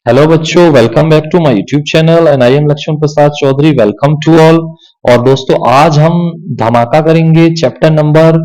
Hello बच्चों, welcome back to my YouTube channel and I am Laxman Prasad Chaudhary. Welcome to all. और दोस्तों, आज हम धमाका करेंगे चैप्टर नंबर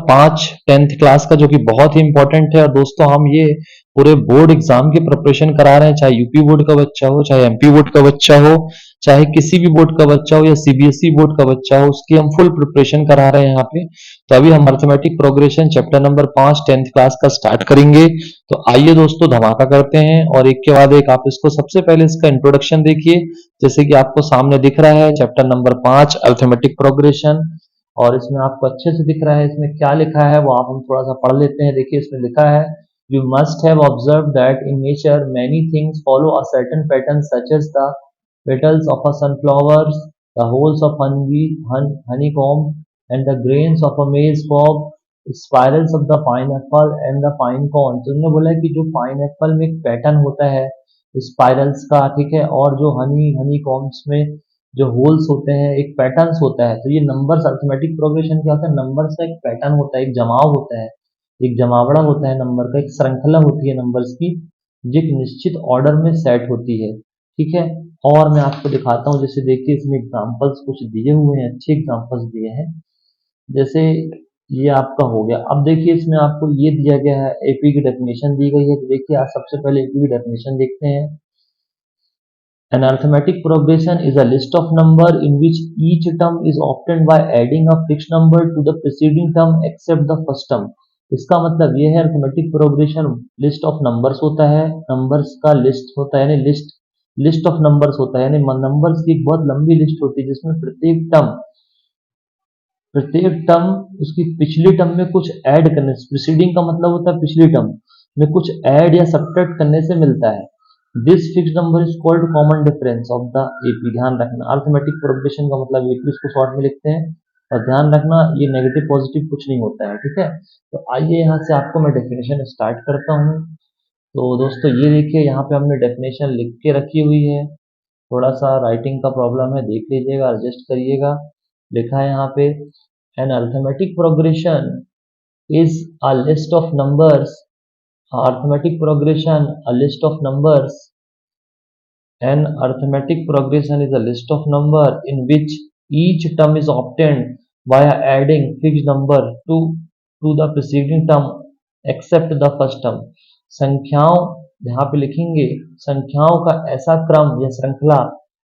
5 10th क्लास का, जो कि बहुत ही इंपॉर्टेंट है। और दोस्तों, हम ये पूरे बोर्ड एग्जाम की प्रिपरेशन करा रहे हैं, चाहे यूपी बोर्ड का बच्चा हो, चाहे एमपी बोर्ड का बच्चा हो, चाहे किसी भी बोर्ड का बच्चा हो या सीबीएसई बोर्ड का बच्चा हो, उसकी हम फुल प्रिपरेशन करा रहे हैं यहाँ पे। तो अभी हम arithmetic progression chapter number 5 10th class का स्टार्ट करेंगे। तो आइए दोस्तों, धमाका करते हैं और एक के बाद एक आप इसको सबसे पहले इसका इंट्रोडक्शन देखिए। जैसे कि आपको सामने दिख रहा है चैप्टर नंबर 5 अर्थमेटिक प्रोग्रेशन। और इसमें आपको अच्छे से दिख रहा है इसमें क्या लिखा है, वो आप हम थोड़ा सा पढ़ लेते हैं। देखिए, इसमें लिखा है, you must have observe that in nature many things follow a certain pattern such as the petals of a sunflower, the holes of honeycomb, and the grains of a maize cob, spirals of the pineapple and the pine cone। तो उन्होंने बोला है कि जो pineapple में एक pattern होता है स्पाइरल्स का, ठीक है, और जो हनी कॉम्स में जो होल्स होते हैं एक पैटर्न्स होता है। तो ये नंबर्स अर्थमेटिक प्रोग्रेशन क्या होता है, नंबर्स का एक पैटर्न होता है, एक जमाव होता है, एक जमावड़ा होता है नंबर का, एक श्रृंखला होती है नंबर्स की, जो एक निश्चित ऑर्डर में सेट होती है। ठीक है। और मैं आपको दिखाता हूँ, जैसे देखिए इसमें एग्जांपल्स कुछ दिए हुए हैं, अच्छे एग्जांपल्स दिए हैं। जैसे ये आपका हो गया। अब देखिए इसमें आपको ये दिया गया है, एपी की डेफिनेशन दी गई है। तो देखिए आज सबसे पहले एपी की डेफिनेशन देखते हैं। An arithmetic progression is a list of number in which each term is obtained by adding a fixed number to the preceding term except the first term। इसका मतलब ये है, arithmetic progression list of numbers होता है, numbers का list होता है, यानी लिस्ट ऑफ नंबर्स होता है, यानी नंबर्स की एक बहुत लंबी लिस्ट होती है, जिसमें प्रत्येक टर्म उसकी पिछली टर्म में कुछ ऐड करने से, प्रीसीडिंग का मतलब होता है पिछली टर्म में कुछ ऐड या सब्ट्रैक्ट करने से मिलता है। This fix number is called common difference of the AP. ध्यान रखना, अर्थमेटिक प्रोग्रेशन का मतलब एपी, इसको शॉर्ट में लिखते हैं। और ध्यान रखना, ये नेगेटिव पॉजिटिव कुछ नहीं होता है, ठीक है। तो आइए यहाँ से आपको मैं डेफिनेशन स्टार्ट करता हूँ। तो दोस्तों ये देखिए, यहाँ पे हमने डेफिनेशन लिख के रखी हुई है। थोड़ा सा राइटिंग का प्रॉब्लम है, देख लीजिएगा, एडजस्ट करिएगा। लिखा है यहाँ पे, an arithmetic progression is a list of numbers. Arithmetic progression, a list of numbers. An arithmetic progression is a list of number in which each term is obtained via adding fixed number to the preceding term except the first term। संख्याओं, यहाँ पे लिखेंगे, संख्याओं का ऐसा क्रम या श्रृंखला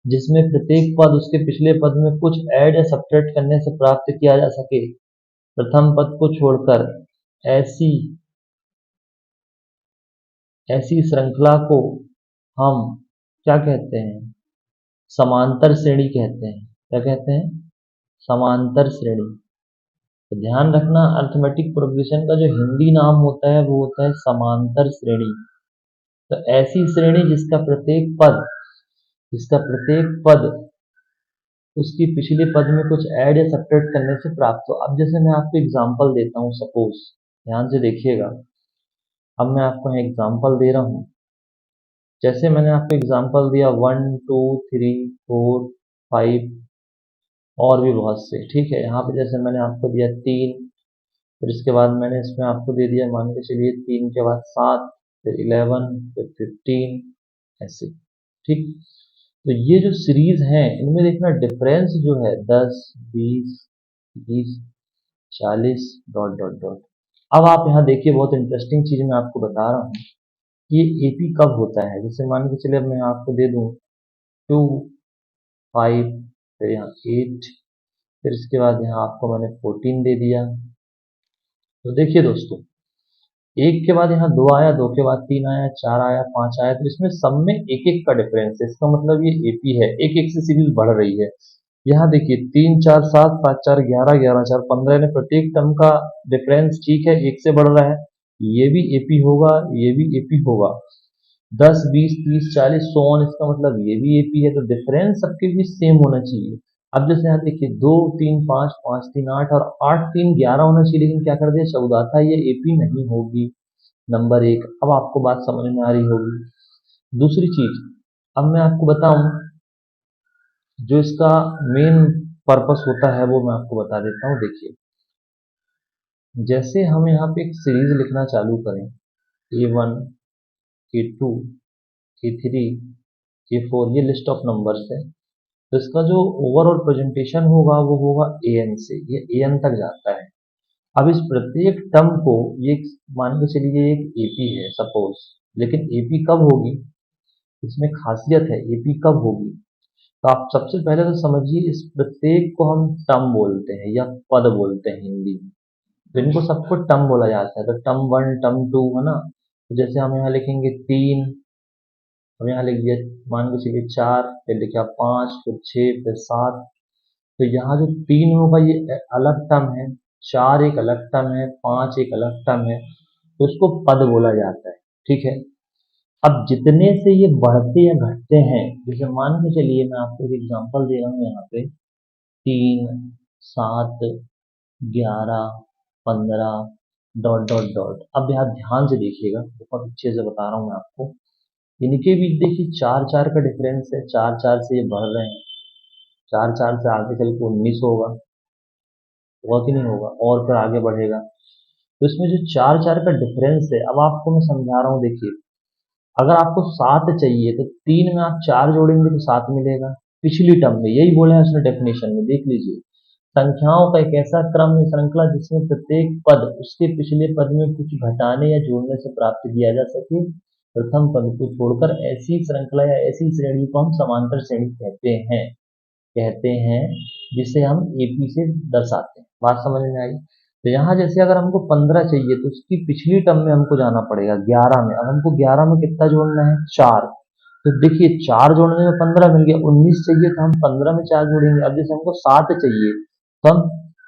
जिसमें प्रत्येक पद उसके पिछले पद में कुछ ऐड या सब्ट्रैक्ट करने से प्राप्त किया जा सके, प्रथम पद को छोड़कर। ऐसी ऐसी श्रृंखला को हम क्या कहते हैं, समांतर श्रेणी कहते हैं। क्या कहते हैं, समांतर श्रेणी। तो ध्यान रखना, अर्थमेटिक प्रोग्रेशन का जो हिंदी नाम होता है वो होता है समांतर श्रेणी। तो ऐसी श्रेणी जिसका प्रत्येक पद उसकी पिछले पद में कुछ ऐड या सब्ट्रैक्ट करने से प्राप्त हो। अब जैसे मैं आपको एग्जांपल देता हूँ, सपोज, ध्यान से देखिएगा। अब मैं आपको एग्जांपल दे रहा हूँ। जैसे मैंने आपको एग्जांपल दिया 1 2 3 4 5 और भी बहुत से, ठीक है। यहाँ पे जैसे मैंने आपको दिया 3, फिर इसके बाद मैंने इसमें आपको दे दिया, मान के चलिए 3 के बाद 7, फिर 11, फिर 15, ऐसे, ठीक। तो ये जो सीरीज है इनमें देखना डिफरेंस जो है 10 20 30 40 डॉट डॉट डॉट। अब आप यहाँ देखिए, बहुत इंटरेस्टिंग चीज मैं आपको बता रहा हूँ, ये एपी कब होता है। जैसे मान के चलिए, अब मैं आपको दे दूं 2 5, फिर यहाँ 8, फिर इसके बाद यहाँ आपको मैंने 14 दे दिया। तो देखिए दोस्तों, एक के बाद यहाँ 2 आया, 2 के बाद 3 आया, 4 आया, 5 आया, तो इसमें सब में एक एक का डिफरेंस है। इसका मतलब ये एपी है, एक एक से सीरीज बढ़ रही है। यहाँ देखिए 3 4 7 5 4 11 11 4 15 ने प्रत्येक टर्म का डिफरेंस, ठीक है, एक से बढ़ रहा है। ये भी एपी होगा, ये भी एपी होगा। 10 20 30 40 सो ऑन, इसका मतलब ये भी एपी है। तो डिफरेंस सबके बीच सेम होना चाहिए। अब जैसे यहाँ देखिए 2 3 5 5 3 8 और 8 3 11 होना चाहिए, लेकिन क्या कर दिया, 14 था, ये एपी नहीं होगी। नंबर एक। अब आपको बात समझ में आ रही होगी। दूसरी चीज, अब मैं आपको बताऊं, जो इसका मेन पर्पस होता है वो मैं आपको बता देता हूँ। देखिए, जैसे हम यहाँ पे एक सीरीज लिखना चालू करें, A1 A2, A3, A4, ये लिस्ट ऑफ नंबर्स है। तो इसका जो ओवरऑल प्रेजेंटेशन होगा वो होगा an से, ये an तक जाता है। अब इस प्रत्येक टर्म को ये मान के चलिए एक AP है सपोज, लेकिन AP कब होगी, इसमें खासियत है AP कब होगी। तो आप सबसे पहले तो समझिए इस प्रत्येक को हम टर्म बोलते हैं या पद बोलते हैं हिंदी में। तो इनको सबको टर्म बोला जाता है। तो टर्म वन, टर्म टू, है ना। तो जैसे हम यहाँ लिखेंगे 3, हम यहाँ लिख दिया मान के चलिए 4, फिर लिखा 5, फिर 6, फिर 7। तो यहाँ जो 3 होगा ये अलग टर्म है, 4 एक अलग टर्म है, 5 एक अलग टर्म है, तो उसको पद बोला जाता है। ठीक है। अब जितने से ये बढ़ते या घटते हैं, जैसे मान के चलिए मैं आपको एक एग्जांपल दे रहा हूँ यहाँ पे, 3, 7, 11, 15, डॉट डॉट डॉट। अब यहाँ ध्यान से देखिएगा, बहुत अच्छे से बता रहा हूँ मैं आपको। इनके बीच देखिए 4 4 का डिफरेंस है, 4 4 से ये बढ़ रहे हैं, 4 4 से आगे चल के 19 होगा, होगा कि नहीं होगा, और फिर आगे बढ़ेगा। तो इसमें जो 4 4 का डिफरेंस है, अब आपको मैं समझा रहा हूँ देखिए। अगर आपको 7 चाहिए तो 3 में आप 4 जोड़ेंगे तो 7 मिलेगा। पिछली टर्म में यही बोला है उसने डेफिनेशन में, देख लीजिए। संख्याओं का एक ऐसा क्रम या श्रृंखला जिसमें प्रत्येक पद उसके पिछले पद में कुछ घटाने या जोड़ने से प्राप्त किया जा सके। प्रथम पद को छोड़कर ऐसी श्रृंखला या ऐसी श्रेणी को हम समांतर श्रेणी कहते हैं, जिसे हम एपी से दर्शाते हैं। बात समझ में आई। तो यहाँ जैसे अगर हमको 15 चाहिए तो उसकी पिछली टर्म में हमको जाना पड़ेगा 11 में। अब हमको 11 में कितना जोड़ना है, 4। तो देखिए 4 जोड़ने में 15 मिल गया। 19 चाहिए तो हम 15 में 4 जोड़ेंगे। अब जैसे हमको 7 चाहिए तो हम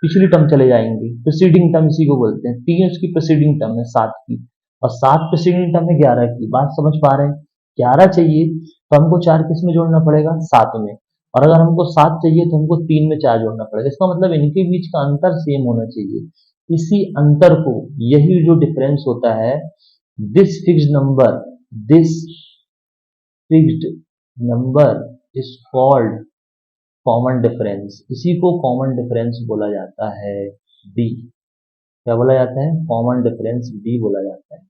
पिछली टर्म चले जाएंगे, प्रीसीडिंग टर्म इसी को बोलते हैं। 3 उसकी प्रीसीडिंग टर्म है 7 की, और 7 प्रीसीडिंग टर्म है 11 की। बात समझ पा रहे हैं। 11 चाहिए तो हमको 4 किस में जोड़ना पड़ेगा, 7 में। और अगर हमको 7 चाहिए तो हमको 3 में 4 जोड़ना पड़ेगा। इसका मतलब इनके बीच का अंतर सेम होना चाहिए। इसी अंतर को, यही जो डिफरेंस होता है, this fixed number, this fixed number is called common difference. इसी को कॉमन डिफरेंस बोला जाता है, डी। क्या बोला जाता है, कॉमन डिफरेंस डी बोला जाता है।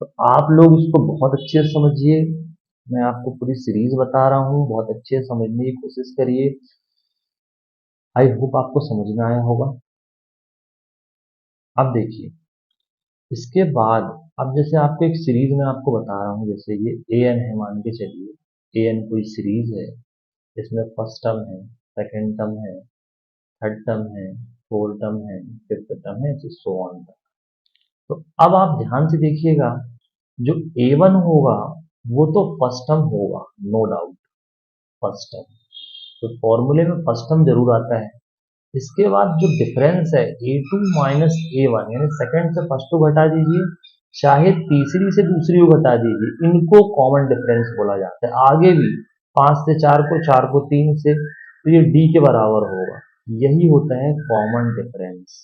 तो आप लोग इसको बहुत अच्छे से समझिए। मैं आपको पूरी सीरीज बता रहा हूँ, बहुत अच्छे से समझने की कोशिश करिए। आई होप आपको समझ में आया होगा। अब देखिए इसके बाद, अब जैसे आपको एक सीरीज में आपको बता रहा हूँ, जैसे ये ए एन है, मान के चलिए ए एन कोई सीरीज है। इसमें फर्स्ट टर्म है, सेकेंड टर्म है, थर्ड टर्म है, फोर्थ टर्म है, फिफ्थ टर्म है, सो ऑन। तो अब आप ध्यान से देखिएगा, जो A1 होगा वो तो फर्स्ट टर्म होगा, नो डाउट, फर्स्ट टर्म। तो फॉर्मूले में फर्स्ट टर्म जरूर आता है। इसके बाद जो डिफरेंस है A2 माइनस A1, यानी सेकंड से फर्स्ट को घटा दीजिए, चाहे तीसरी से दूसरी को घटा दीजिए, इनको कॉमन डिफरेंस बोला जाता है। आगे भी 5 से 4 को, 4 को 3 से, तो ये D के बराबर होगा। यही होता है कॉमन डिफरेंस।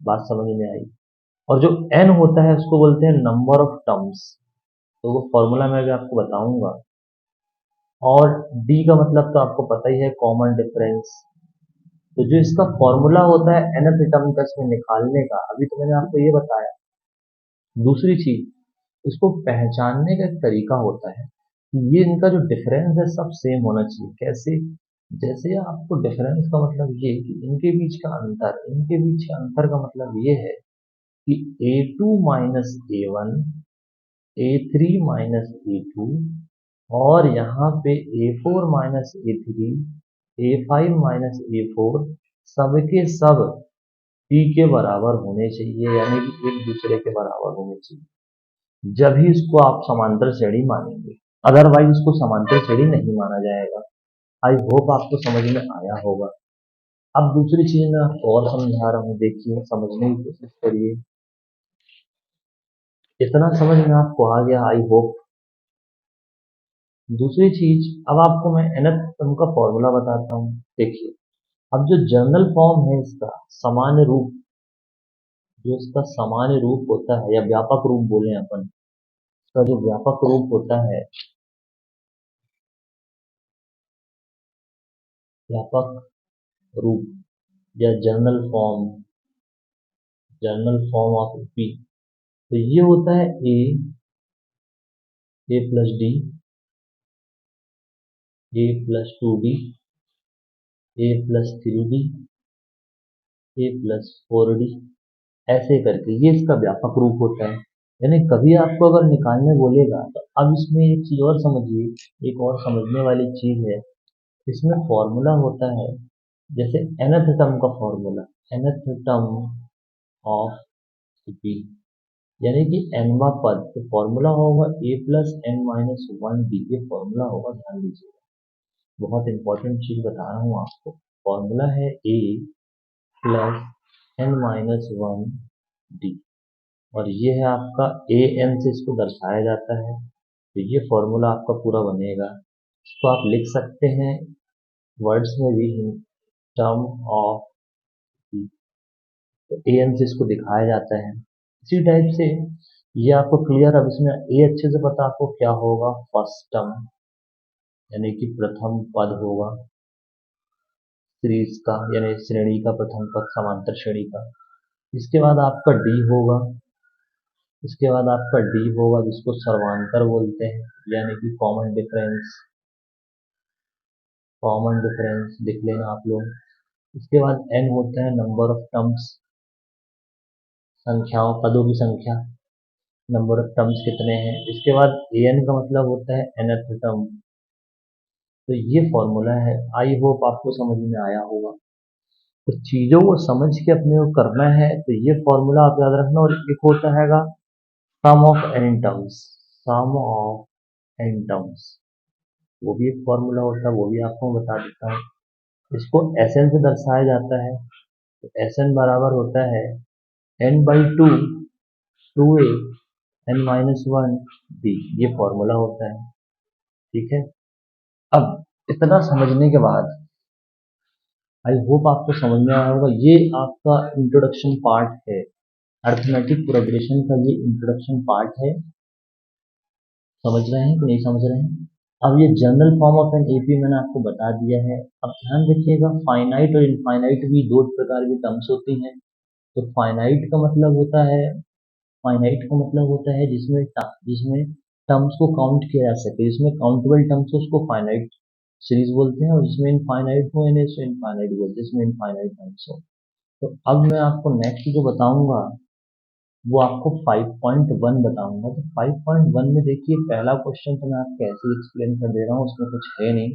बात समझ में आई। और जो n होता है उसको बोलते हैं नंबर ऑफ टर्म्स। तो वो फॉर्मूला मैं भी आपको बताऊंगा। और d का मतलब तो आपको पता ही है, कॉमन डिफरेंस। तो जो इसका फॉर्मूला होता है nth टर्म का इसमें निकालने का, अभी तो मैंने आपको ये बताया। दूसरी चीज, इसको पहचानने का एक तरीका होता है कि ये इनका जो डिफरेंस है सब सेम होना चाहिए। कैसे, जैसे आपको डिफरेंस का मतलब ये कि इनके बीच का अंतर, इनके बीच के अंतर का मतलब ये है कि A2 minus A1, A3 minus A2, और यहाँ पे A4 minus A3, A5 minus A4, सबके सब P के बराबर होने चाहिए, यानी कि एक दूसरे के बराबर होने चाहिए। जब ही इसको आप समांतर श्रेणी मानेंगे, अदरवाइज इसको समांतर श्रेणी नहीं माना जाएगा। आई होप आपको समझ में आया होगा। अब दूसरी चीज मैं आपको और समझा रहा हूँ, देखिए समझने की कोशिश करिए। इतना समझ में आपको आ गया, आई होप। दूसरी चीज, अब आपको मैं nth टर्म का फॉर्मूला बताता हूँ। देखिए, अब जो जनरल फॉर्म है इसका, सामान्य रूप, जो इसका सामान्य रूप होता है या व्यापक रूप बोले अपन, इसका जो व्यापक रूप होता है, व्यापक रूप या जनरल फॉर्म ऑफ पी, तो ये होता है ए ए प्लस डी, ए प्लस 2d, ए प्लस 3d, ए प्लस 4d, ऐसे करके ये इसका व्यापक रूप होता है। यानी कभी आपको अगर निकालने बोलेगा तो अब इसमें एक चीज और समझिए, एक और समझने वाली चीज है। इसमें फॉर्मूला होता है, जैसे nth टर्म का formula, nth term of B, यानी कि nवा पद, तो फॉर्मूला होगा A plus N minus one D, ये फॉर्मूला होगा, ध्यान दीजिएगा। बहुत इंपॉर्टेंट चीज बता रहा हूँ आपको। फॉर्मूला है A plus N minus one D, और ये है आपका ए एन से इसको दर्शाया जाता है। तो ये फॉर्मूला आपका पूरा बनेगा। इसको आप लिख सकते हैं वर्ड्स में भी, टर्म ऑफ बी, तो ए एन से इसको दिखाया जाता है। इसी टाइप से ये आपको क्लियर, अब इसमें ए अच्छे से पता आपको क्या होगा, फर्स्ट टर्म, यानी कि प्रथम पद होगा सीरीज का, यानी श्रेणी का प्रथम पद, समांतर श्रेणी का। इसके बाद आपका डी होगा, इसके बाद आपका डी होगा जिसको सर्वांतर बोलते हैं, यानी कि कॉमन डिफरेंस, कॉमन डिफरेंस लिख लेना आप लोग। इसके बाद एन होता है नंबर ऑफ टर्म्स, संख्याओं, पदों की संख्या, नंबर ऑफ टर्म्स कितने हैं। इसके बाद ए एन का मतलब होता है nth टर्म। तो ये फॉर्मूला है, आई होप आपको समझ में आया होगा। तो चीजों को समझ के अपने को करना है, तो ये फॉर्मूला आप याद रखना। और एक होता हैगा sum of N terms, sum of N terms, वो भी एक फॉर्मूला होता है, वो भी आपको मैं बता देता हूँ। इसको एस एन से दर्शाया जाता है। तो एस एन बराबर होता है n by two, two a n minus one D, ये फॉर्मूला होता है। ठीक है। अब इतना समझने के बाद आई होप आपको समझ में आया होगा। ये आपका इंट्रोडक्शन पार्ट है, अर्थमेटिक प्रोग्रेशन का ये इंट्रोडक्शन पार्ट है। समझ रहे हैं कि नहीं समझ रहे हैं? अब ये general form of an AP मैंने आपको बता दिया है। अब ध्यान रखिएगा, फाइनाइट और इनफाइनाइट भी दो प्रकार की टर्म्स होती हैं। तो फाइनाइट का मतलब होता है, फाइनाइट का मतलब होता है जिसमें जिसमें टर्म्स को काउंट किया जा सके, जिसमें काउंटेबल टर्म्स हो उसको फाइनाइट सीरीज बोलते हैं, और जिसमें इनफाइनाइट हो इन्हें इनफाइनाइट बोलते हैं, जिसमें इनफाइनाइट टर्म्स हो। तो अब मैं आपको नेक्स्ट जो बताऊंगा वो आपको 5.1 बताऊंगा। तो 5.1 में देखिए, पहला क्वेश्चन तो मैं आपको ऐसे ही एक्सप्लेन कर दे रहा हूँ, उसमें कुछ है नहीं।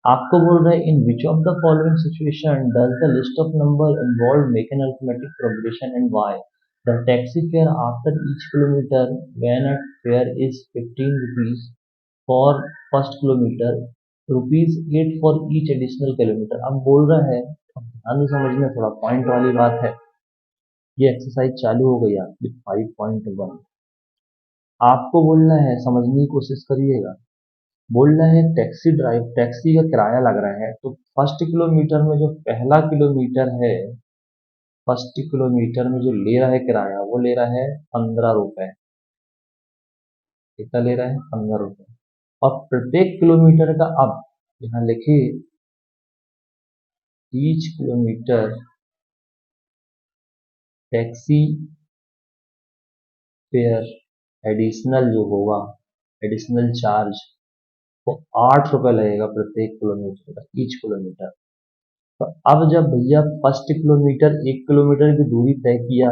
आपको बोल रहा है in which of the following situation does the list of number involve make an arithmetic progression and why the taxi fare after each kilometre when a fare is 15 rupees for first kilometre, rupees 8 for each additional kilometre. अब बोल रहा है, अब ध्यान से समझना, थोड़ा point वाली बात है। ये एक्सरसाइज चालू हो गई आपकी 5.1। आपको बोलना है, समझने की कोशिश करिएगा। बोलना है टैक्सी ड्राइव, टैक्सी का किराया लग रहा है। तो फर्स्ट किलोमीटर में जो पहला किलोमीटर है, फर्स्ट किलोमीटर में जो ले रहा है किराया, वो ले रहा है 15 रुपए। कितना ले रहा है? 15 रुपए। और प्रत्येक किलोमीटर का, अब यहाँ लिखिए, each kilometre taxi fare additional जो होगा, एडिशनल चार्ज, तो 8 रुपए लगेगा प्रत्येक किलोमीटर का, ईच किलोमीटर। तो अब जब भैया फर्स्ट किलोमीटर, 1 किलोमीटर की दूरी तय किया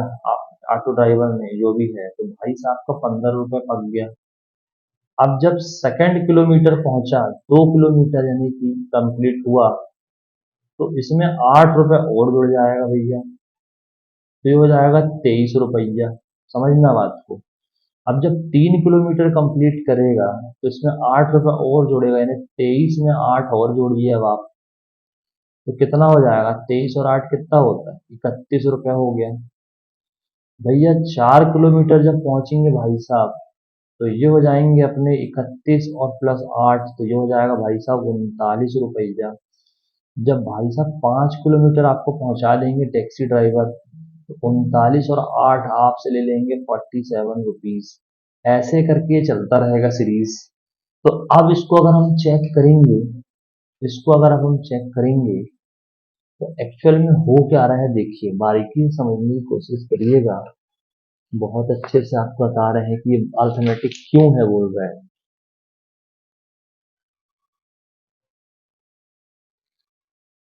ऑटो ड्राइवर ने जो भी है, तो भाई साहब का 15 रुपए पक गया। अब जब सेकंड किलोमीटर पहुंचा, 2 किलोमीटर यानी कि कंप्लीट हुआ, तो इसमें 8 रुपए और जुड़ जाएगा भैया, तो ये हो जाएगा 23 रुपया। समझना बात को। अब जब 3 किलोमीटर कंप्लीट करेगा तो इसमें 8 रुपए और जोड़ेगा, यानी 23 में 8 और जोड़िए अब आप, तो कितना हो जाएगा? 23 और 8 कितना होता है? 31 रुपया हो गया। भैया 4 किलोमीटर जब पहुंचेंगे भाई साहब, तो ये हो जाएंगे अपने 31 और प्लस 8, तो ये हो जाएगा भाई साहब 39 रुपया। जब भाई साहब 5 किलोमीटर आपको पहुंचा देंगे टैक्सी ड्राइवर, तो 39 और 8 आपसे ले लेंगे 47 रुपीज। ऐसे करके ये चलता रहेगा सीरीज। तो अब इसको अगर हम चेक करेंगे, इसको अगर अब हम चेक करेंगे, तो एक्चुअल में हो क्या रहा है, देखिए बारीकी से समझने की कोशिश करिएगा। बहुत अच्छे से आपको बता रहे हैं कि ये अर्थमेटिक क्यों है बोल रहे हैं।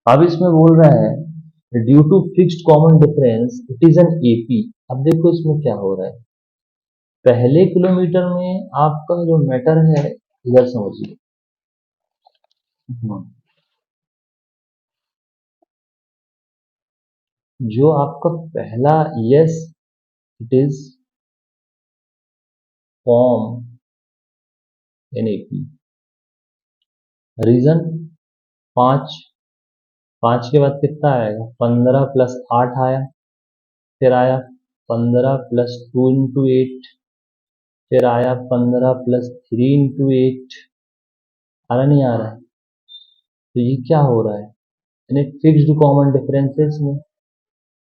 अब इसमें बोल रहा है due to fixed common difference it is an AP. अब देखो इसमें क्या हो रहा है, पहले किलोमीटर में आपका जो मैटर है, इधर समझिए। हम्म, जो आपका पहला yes it is form in AP. Reason 5, 5 के बाद कितना आएगा, 15 प्लस 8 आया, फिर आया 15 प्लस 2 इंटू 8, फिर आया 15 प्लस 3 इंटू 8। आ रहा नहीं आ रहा है, तो ये क्या हो रहा है, यानी फिक्स्ड कॉमन डिफरेंसेस में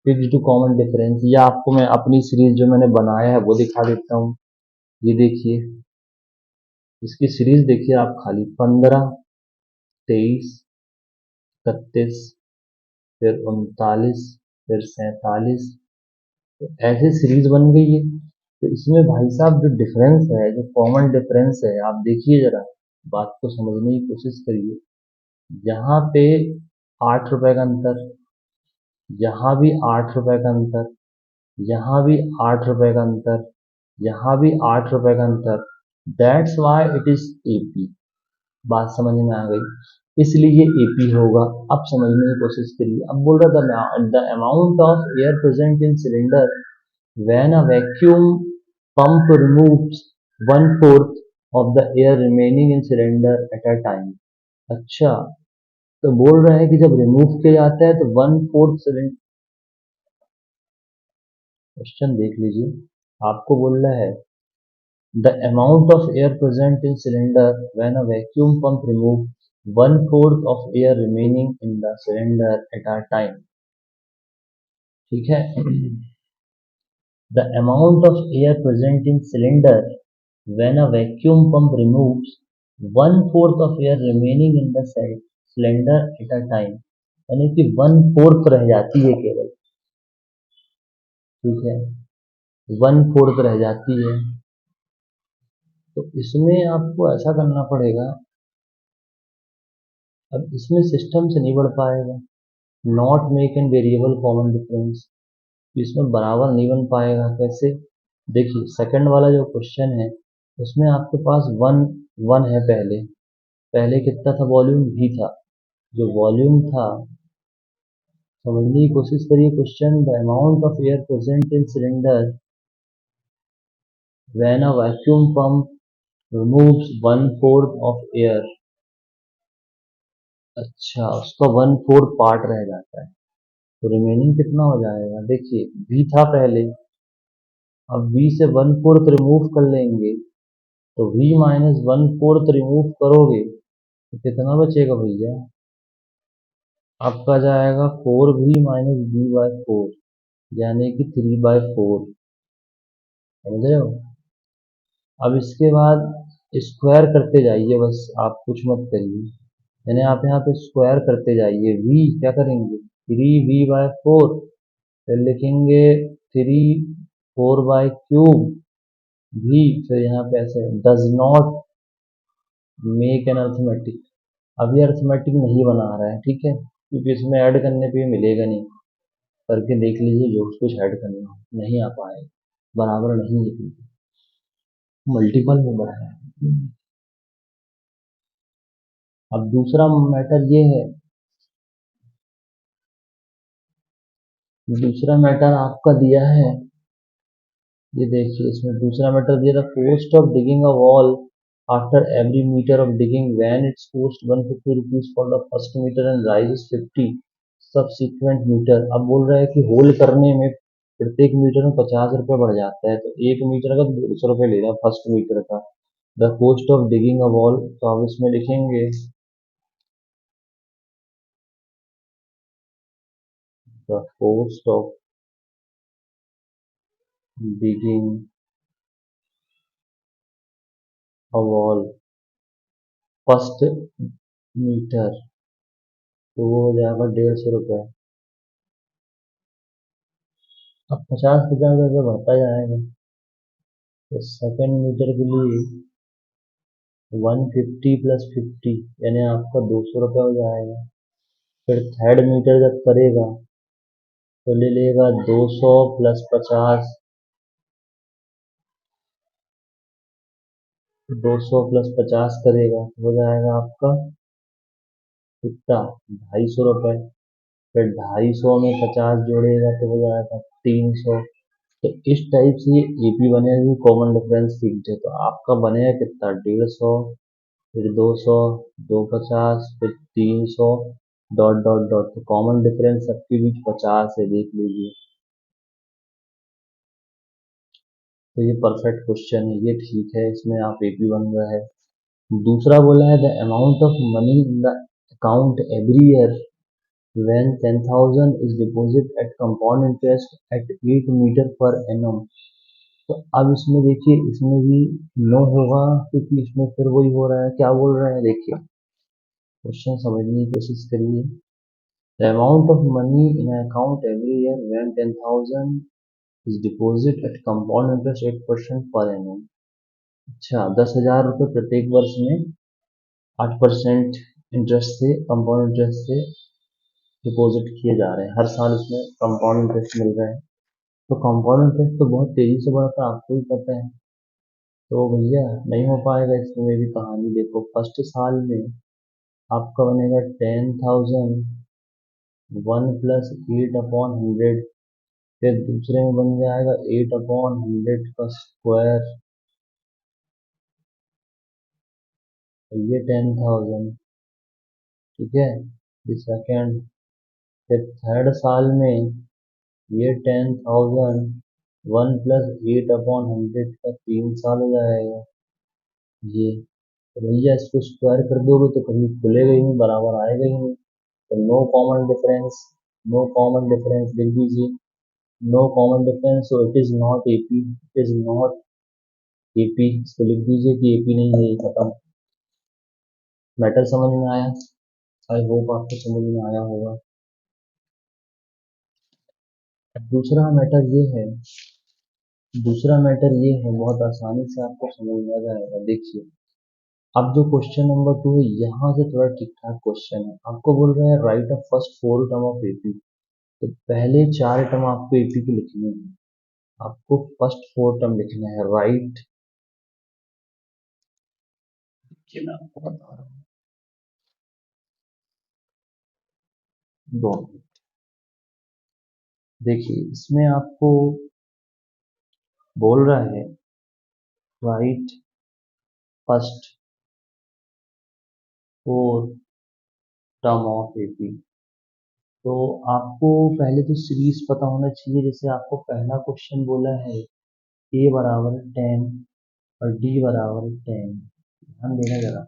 फिक्स्ड कॉमन डिफरेंस। या आपको मैं अपनी सीरीज जो मैंने बनाया है वो दिखा देता हूँ। ये देखिए, इसकी सीरीज देखिए आप खाली, 15, 23, 31, फिर 39, फिर 47, तो ऐसे सीरीज बन गई है। तो इसमें भाई साहब जो डिफरेंस है, जो कॉमन डिफरेंस है, आप देखिए जरा, बात को समझने की कोशिश करिए। यहाँ पे 8 रुपए का अंतर, यहाँ भी 8 रुपए का अंतर, यहाँ भी 8 रुपए का अंतर, यहाँ भी 8 रुपए का अंतर। That's why it is AP. बात समझ में आ गई, इसलिए ये एपी होगा। अब समझने की कोशिश करिए। अब बोल रहा था the amount of air present in cylinder when a vacuum pump removes 1/4 of the air remaining in cylinder at a time. अच्छा, तो बोल रहा है कि जब रिमूव किया जाता है तो 1/4 सिलेंडर, क्वेश्चन देख लीजिए, आपको बोल रहा है the amount of air present in cylinder when a vacuum pump removes 1/4 of air remaining in the cylinder at a time। ठीक है। the amount of air present in cylinder when a vacuum pump removes 1/4 of air remaining in the cylinder at a time, यानी कि 1/4 रह जाती है केवल। ठीक है, 1/4 रह जाती है। तो इसमें आपको ऐसा करना पड़ेगा, अब इसमें सिस्टम से नहीं बढ़ पाएगा, not make an variable common difference, इसमें बराबर नहीं बन पाएगा। कैसे, देखिए सेकंड वाला जो क्वेश्चन है उसमें आपके पास वन वन है, पहले पहले कितना था, वॉल्यूम भी था। जो वॉल्यूम था, समझने की कोशिश करिए question, the amount of air present in cylinder when a vacuum pump removes 1/4 of air. अच्छा, उसका 1/4 पार्ट रह जाता है, तो रिमेनिंग कितना हो जाएगा, देखिए v था पहले, अब v से 1/4 रिमूव कर लेंगे, तो v माइनस 1/4 रिमूव करोगे तो कितना बचेगा भैया, आपका जाएगा 4v माइनस v/4, यानी कि 3/4। समझ रहे हो। अब इसके बाद स्क्वायर करते जाइए, बस आप कुछ मत करिए, यानी आप यहाँ पे स्क्वायर करते जाइए, v क्या करेंगे, 3v/4, फिर लिखेंगे 3 4/क्यूब भी, फिर यहाँ पे ऐसे does not make an arithmetic. अभी अर्थमेटिक नहीं बना रहा है, ठीक है, क्योंकि इसमें ऐड करने पे मिलेगा नहीं। करके देख लीजिए, जो कुछ ऐड करना हो, नहीं आ पाएगा, बराबर नहीं निकलेगा, मल्टीपल में बढ़ा है। अब दूसरा मैटर ये है, दूसरा मैटर आपका दिया है, ये देखिए इसमें दूसरा मैटर दिया था, cost of digging a wall after every metre of digging when its cost 150 rupees for the first metre and rise 50 subsequent metre. अब बोल रहा है कि होल करने में प्रत्येक मीटर में 50 रुपये बढ़ जाता है, तो एक मीटर का 150 रुपये ले रहा है फर्स्ट मीटर का। The cost of digging a wall, तो आप इसमें लिखेंगे the cost of digging a wall first metre, तो वो हो जाएगा 150 रुपये। अब 50-50 रुपये बढ़ता जाएगा, तो सेकेंड मीटर के लिए 150 + 50, यानी आपका 200 रुपये हो जाएगा। फिर थर्ड मीटर जब करेगा तो ले लेगा 200 प्लस 50, 200 प्लस 50 करेगा तो हो जाएगा आपका कितना, 250 रुपये। फिर 250 में 50 जोड़ेगा तो हो जाएगा 300। तो इस टाइप से ये एपी बनेगा, कॉमन डिफरेंस फील्ड है। तो आपका बनेगा कितना, 150, फिर 200, 250, फिर 300, डॉट डॉट डॉट। तो कॉमन डिफरेंस सबके बीच 50 है, देख लीजिए। तो ये परफेक्ट क्वेश्चन है, ये ठीक है, इसमें आप एपी बन रहा है। दूसरा बोला है the amount of money in the account every year when 10,000 is deposited at compound interest at 8 metre per annum. तो अब इसमें देखिए, इसमें भी नो होगा क्योंकि इसमें फिर वही हो रहा है, क्या बोल रहा है देखिए, क्वेश्चन समझने की कोशिश करिए। The amount of money in account every year when 10,000 is deposited at compound interest 8% per annum. अच्छा, 10,000 रुपये प्रत्येक वर्ष में 8% इंटरेस्ट से, कंपाउंड इंटरेस्ट से डिपॉजिट किए जा रहे हैं, हर साल उसमें कंपाउंड इंटरेस्ट मिल रहा है। तो कंपाउंड इंटरेस्ट तो बहुत तेजी से बढ़ता है, आपको भी पता है। तो भैया नहीं हो पाएगा इसमें मेरी कहानी। देखो, फर्स्ट साल में आपका बनेगा 10,000 1+8/100। फिर दूसरे में बन जाएगा 8/100 का स्क्वायर, तो ये 10,000, ठीक है, ये सेकेंड। फिर थर्ड साल में ये 10,000 1+8/100 का 3 साल हो जाएगा ये। तो भैया इसको स्क्वायर कर दोगे तो कभी खुलेगा ही नहीं, बराबर आएगा ही नहीं। तो no common difference, no common difference लिख दीजिए, no common difference. So it is not AP, it is not AP, इसको लिख दीजिए कि एपी नहीं है, ये खत्म। मैटर समझ में आया? आई होप आपको समझ में आया होगा। दूसरा मैटर ये है, दूसरा मैटर ये है, बहुत आसानी से आपको समझ में आ जाएगा। देखिए, अब जो क्वेश्चन नंबर 2 है, यहाँ से थोड़ा ठीक ठाक क्वेश्चन है। आपको बोल रहे हैं right a first 4 term of AP. तो पहले 4 टर्म आपको एपी के लिखने हैं, आपको फर्स्ट 4 टर्म लिखना है, राइट। मैं आपको बता रहा हूँ, दो, देखिए इसमें आपको बोल रहा है right first 4 term of AP. तो आपको पहले तो सीरीज पता होना चाहिए। जैसे आपको पहला क्वेश्चन बोला है ए बराबर 10 और डी बराबर 10, ध्यान देना जरा।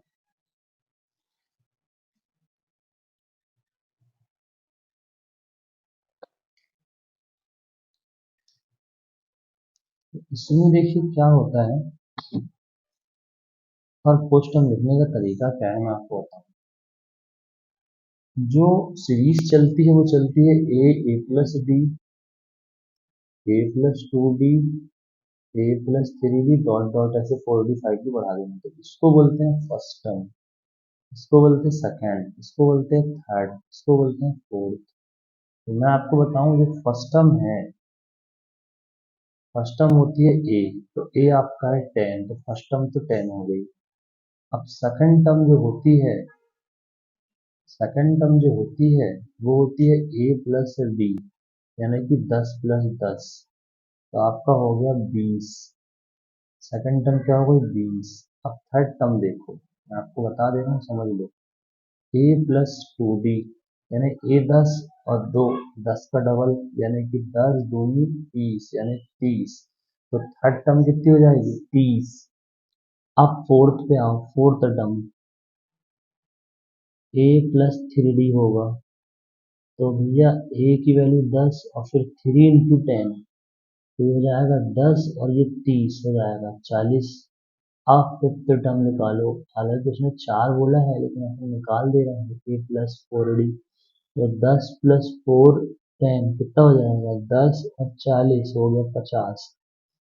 इसमें देखिए क्या होता है, और क्वेश्चन लिखने का तरीका क्या है मैं आपको बताऊं। जो सीरीज चलती है वो चलती है ए+डी, a+2d, a+3d, डॉट डॉट ऐसे 4d 5d बढ़ा देंगे। तो इसको बोलते हैं फर्स्ट टर्म, इसको बोलते हैं सेकेंड, इसको बोलते हैं थर्ड, इसको बोलते हैं फोर्थ। तो मैं आपको बताऊं, जो फर्स्ट टर्म है, फर्स्ट टर्म होती है ए, तो ए आपका है 10, तो फर्स्ट टर्म तो 10 हो गई। अब सेकंड टर्म जो होती है, सेकंड टर्म जो होती है वो होती है a+d, यानी कि 10+10, तो आपका हो गया 20। सेकंड टर्म क्या हो गई, 20। अब थर्ड टर्म देखो, मैं आपको बता दे रहा हूँ, समझ लो। a+2d, यानी a10 और 2, 10 का डबल, यानी कि 10×2 = 30, यानी 30। तो थर्ड टर्म कितनी हो जाएगी, 30। अब फोर्थ पे आओ, फोर्थ टर्म a+3d होगा। तो भैया a की वैल्यू 10 और फिर 3 × 10, तो ये हो जाएगा 10 और ये 30 हो जाएगा 40। अब फिफ्थ टर्म निकालो, हालांकि उसने 4 बोला है लेकिन हम निकाल दे रहे हैं a+4d। तो 10+4 10 कितना हो जाएगा, 10 और 40 हो गया 50।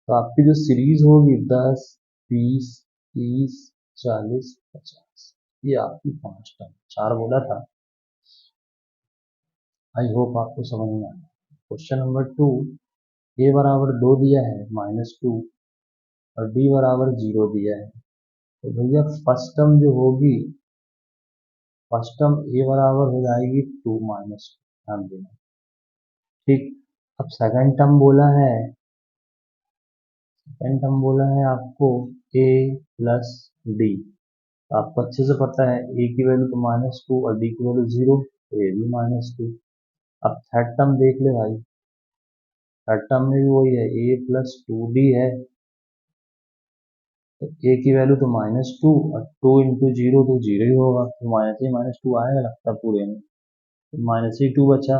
तो आपकी जो सीरीज होगी 10, 20, 30, 40, 50, ये आपकी 5 टर्म, 4 बोला था। आई होप आपको समझ में आया। क्वेश्चन नंबर 2, ए बराबर 2 दिया है -2 और डी बराबर 0 दिया है। तो भैया फर्स्ट टर्म जो होगी, फर्स्ट टर्म ए बराबर हो जाएगी 2 -2, ध्यान देना। ठीक, अब सेकंड टर्म बोला है आपको ए प्लस डी। आपको अच्छे से पता है ए की वैल्यू तो -2 और डी की वैल्यू 0, तो ए भी -2। अब थर्ड टर्म देख ले भाई, थर्ड टर्म में भी वही है, ए प्लस 2 डी है। तो ए की वैल्यू तो -2 और 2 इंटू 0 तो 0 ही होगा, तो -2 आएगा लगता पूरे में, तो -2 बचा।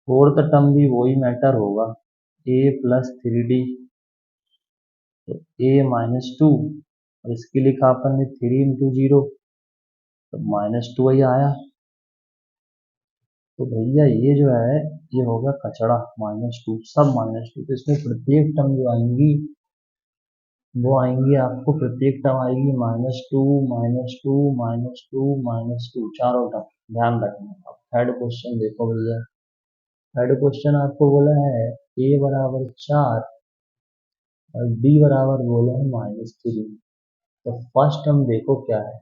फोर्थ टर्म भी वही मैटर होगा, ए प्लस 3 डी। तो ए -2 और इसके लिखा अपन ने 3 इंटू 0, तो -2 ही आया। तो भैया ये जो है ये होगा कचड़ा, -2 सब -2। तो इसमें प्रत्येक टर्म जो आएंगी वो आएंगी आपको, प्रत्येक टर्म आएगी -2 -2 -2 -2, चारों टर्म ध्यान रखना। अब थर्ड क्वेश्चन देखो भैया, थर्ड क्वेश्चन आपको बोला है ए बराबर 4 और डी बराबर बोला है -3। तो फर्स्ट टर्म देखो क्या है,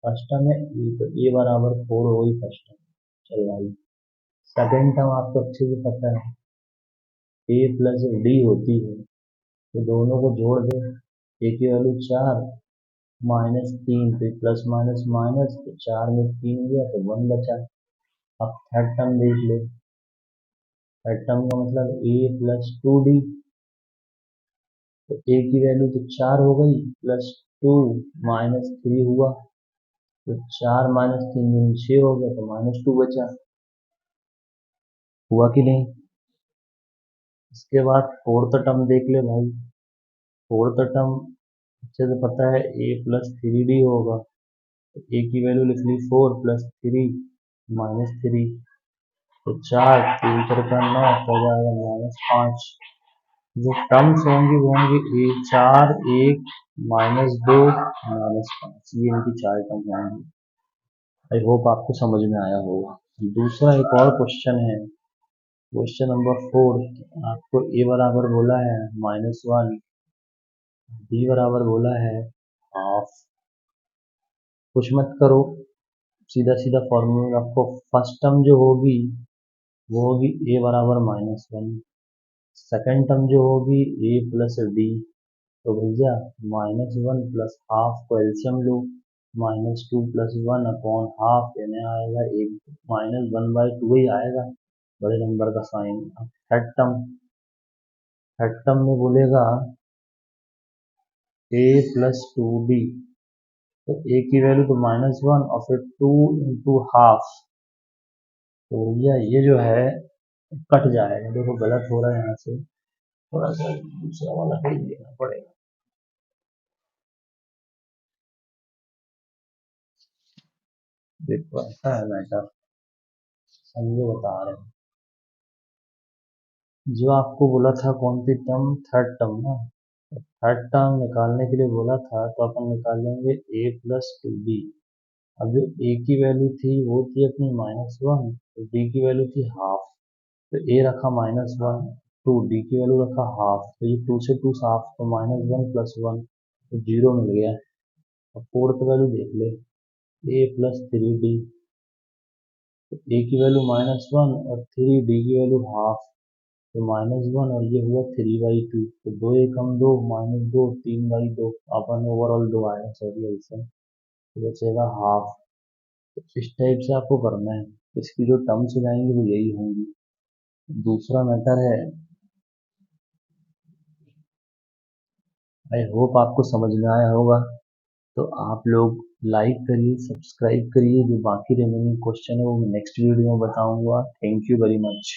फर्स्ट टर्म है ए, तो ए बराबर 4 होगी फर्स्ट टर्म, चल भाई। सेकेंड टर्म आपको अच्छे से पता है ए प्लस डी होती है, तो दोनों को जोड़ दे, ए की वैल्यू 4 -3, तो प्लस माइनस माइनस, तो 4 में 3 गया तो 1 बचा। अब थर्ड टर्म देख ले, थर्ड टर्म का मतलब ए प्लस 2 डी। तो ए की वैल्यू तो 4 हो गई, प्लस 2 -3 हुआ, तो 4 -3 6 हो गया, तो -2 बचा। हुआ कि नहीं? इसके बाद फोर्थ टर्म देख ले भाई, फोर्थ टर्म अच्छे से पता है ए प्लस 3 डी होगा। तो ए की वैल्यू लिख ली 4 प्लस 3 -3, तो 4 3 तिरका 9 हो जाएगा -5। जो टर्म्स होंगी वो होंगी ए 4 1 -2 -5, ये इनकी चार टर्म होंगी। आई होप आपको समझ में आया होगा। दूसरा एक और क्वेश्चन है, क्वेश्चन नंबर 4। आपको ए बराबर बोला है -1, डी बराबर बोला है हाफ। कुछ मत करो, सीधा सीधा फॉर्मूला आपको, फर्स्ट टर्म जो होगी वो होगी ए बराबर -1, सेकेंड टर्म जो होगी ए प्लस डी। तो भैया -1 प्लस हाफ को एल्सियम लो, -2 प्लस 1 अपॉन हाफ, यानी आएगा एक -1/2 ही आएगा, बड़े नंबर का साइन। अब थर्ड टर्म में बोलेगा ए प्लस 2 डी। तो ए की वैल्यू तो -1 और फिर 2 इंटू हाफ, तो भैया ये जो है कट जाएगा। देखो गलत हो रहा है, यहाँ से थोड़ा सा दूसरा वाला पेज लेना पड़ेगा। देखो ऐसा है मैटर, समझो बता रहे हैं। जो आपको बोला था कौन सी टर्म, थर्ड टर्म ना, थर्ड टर्म निकालने के लिए बोला था, तो अपन निकालेंगे ए प्लस 2 डी। अब जो ए की वैल्यू थी वो थी अपनी -1, तो डी की वैल्यू थी हाफ, तो ए रखा -1, 2 डी की वैल्यू रखा हाफ, तो ये 2 से 2 साफ, तो -1 प्लस 1 तो 0 मिल गया। अब फोर्थ वैल्यू देख ले, ए प्लस 3 डी। तो ए की वैल्यू -1 और 3 डी की वैल्यू हाफ, तो -1 और ये हुआ 3/2, तो 2 एकम 2 -2 3/2, अपन ओवरऑल 2 आएगा, सॉरी ऐसे तो बचेगा हाफ। तो इस टाइप से आपको करना है, तो इसकी जो टर्म्स हो जाएंगी वो यही होंगी। दूसरा मैटर है, आई होप आपको समझ में आया होगा। तो आप लोग लाइक करिए, सब्सक्राइब करिए, जो बाकी रिमेनिंग क्वेश्चन है वो मैं नेक्स्ट वीडियो में बताऊंगा। Thank you very much.